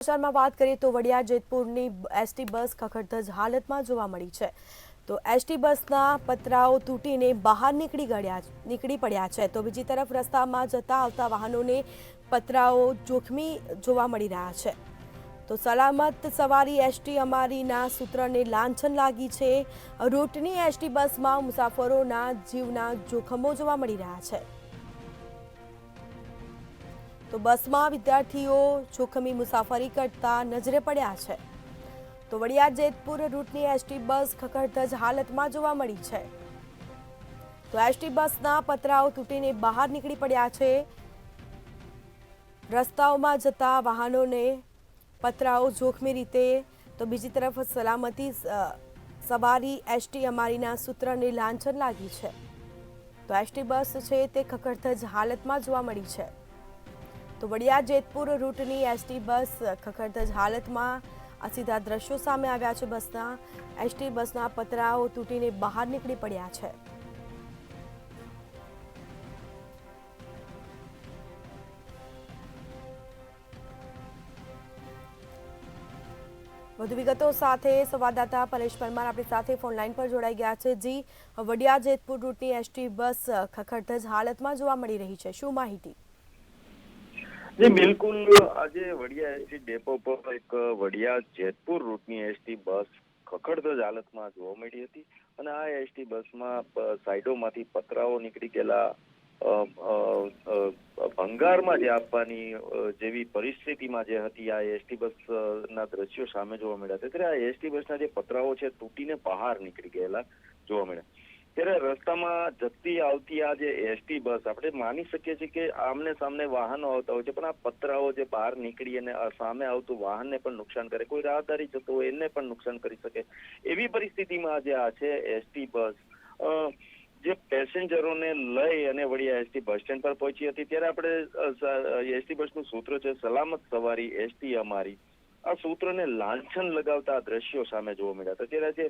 સમાચારમાં વાત કરીએ તો વડિયા જેતપુરની એસટી બસ ખખડધજ હાલતમાં જોવા મળી છે। તો એસટી બસના પતરાઓ તૂટીને બહાર નીકળી પડ્યા છે। તો બીજી તરફ રસ્તામાં જતા આવતા વાહનોને પતરાઓ જોખમી જોવા મળી રહ્યા છે। તો સલામત સવારી એસટી અમારીના સૂત્રને લાંછન લાગી છે। રૂટની એસટી બસમાં મુસાફરોના જીવના જોખમો જોવા મળી રહ્યા છે। તો બસમાં વિદ્યાર્થીઓ જોખમી મુસાફરી કરતા નજરે પડ્યા છે। તો વડિયા જેતપુર રૂટની એસટી બસ ખખડધજ હાલતમાં જોવા મળી છે। તો એસટી બસના પતરાઓ તૂટીને બહાર નીકળી પડ્યા છે। રસ્તાઓમાં જતા વાહનોને પતરાઓ જોખમી રીતે, તો બીજી તરફ સલામતી સવારી એસટી અમારીના સૂત્રને લાંછન લાગી છે। તો એસટી બસ છે તે ખખડધજ હાલતમાં જોવા મળી છે। તો વડિયા જેતપુર રૂટની એસટી બસ ખખડધજ હાલતમાં આ સીધા દ્રશ્યો સામે આવ્યા છે। બસના એસટી બસના પતરાઓ તૂટીને બહાર નીકળી પડ્યા છે। વધુ વિગતો સાથે સંવાદદાતા પરેશ પરમાર આપણી સાથે ફોન લાઈન પર જોડાઈ ગયા છે। જી, વડિયા જેતપુર રૂટની એસટી બસ ખખડધજ હાલતમાં જોવા મળી રહી છે, શું માહિતી? जी बिल्कुल। आज वडिया एसटी डेपो पर एक वडिया जेतपुर रूटनी एसटी बस खखड़धज हालतમાં જોવા મળી હતી અને આ એસટી બસમાં સાઈડોમાંથી પતરાઓ નીકળી ગયેલા, ભંગારમાં જે આપવાની જેવી પરિસ્થિતિમાં જે હતી આ એસટી બસના દ્રશ્યો સામે જોવા મળ્યા હતા। ત્યારે આ એસટી બસના જે પતરાઓ છે તૂટીને બહાર નીકળી ગયેલા જોવા મળ્યા। ત્યારે રસ્તામાં જતી આવતી આ જે એસટી બસ આપણે માની શકીએ છીએ કે આમને સામને વાહનો આવતા હોય છે, પણ આ પતરાઓ જે બહાર નીકળી અને સામે આવતું વાહનને પણ નુકસાન કરે, કોઈ રાહદારી જતો હોય એને પણ નુકસાન કરી શકે એવી પરિસ્થિતિમાં આજે આ છે એસટી બસ જે પેસેન્જરોને લઈ અને વડિયા એસટી બસ સ્ટેન્ડ પર પહોંચી હતી। ત્યારે આપણે એસટી બસનું સૂત્ર છે સલામત સવારી એસટી અમારી, આ સૂત્રને લાંછન લગાવતા દ્રશ્યો સામે જોવા મળ્યા હતા। ત્યારે જે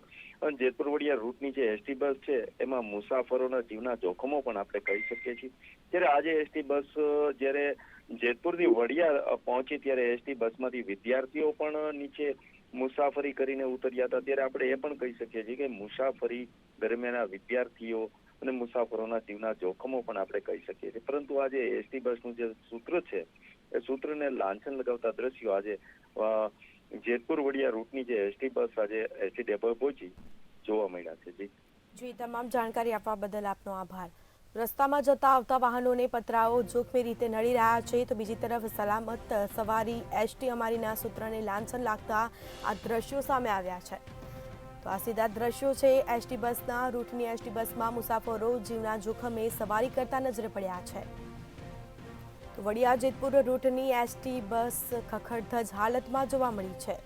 જેતપુર વડિયા રૂટની જે એસટી બસ છે એમાં મુસાફરોના જીવના જોખમો પણ આપણે કહી શકીએ છીએ। ત્યારે આજે એસટી બસ જ્યારે જેતપુરથી વડિયા પહોંચી ત્યારે એસટી બસમાંથી વિદ્યાર્થીઓ પણ નીચે મુસાફરી કરીને ઉતર્યા હતા। ત્યારે આપણે એ પણ કહી શકીએ છીએ કે મુસાફરી દરમિયાન વિદ્યાર્થીઓ અને મુસાફરોના જીવના જોખમો પણ આપણે કહી શકીએ છીએ। પરંતુ આજે એસટી બસનું જે સૂત્ર છે એ સૂત્રને લાંછન લગાવતા દ્રશ્યો આજે જેતપુર વડિયા રૂટની જે એસટી બસ આજે એસટી ડેપો પહોંચી જોવા મળ્યા છે। જી, તમામ જાણકારી આપવા બદલ આપનો આભાર। રસ્તામાં જતા આવતા વાહનોને પતરાઓ જોખમી રીતે નડી રહ્યા છે, તો બીજી તરફ સલામત સવારી એસટી અમારીના સૂત્રને લાંછન લાગતા આ દ્રશ્યો સામે આવ્યા છે। તો આ સીધા દ્રશ્યો છે એસટી બસના રૂટની એસટી બસમાં મુસાફરો જીવના જોખમે સવારી કરતા નજરે પડ્યા છે। તો વડિયા જેતપુર રૂટની એસટી બસ ખખડધજ હાલતમાં જોવા મળી છે।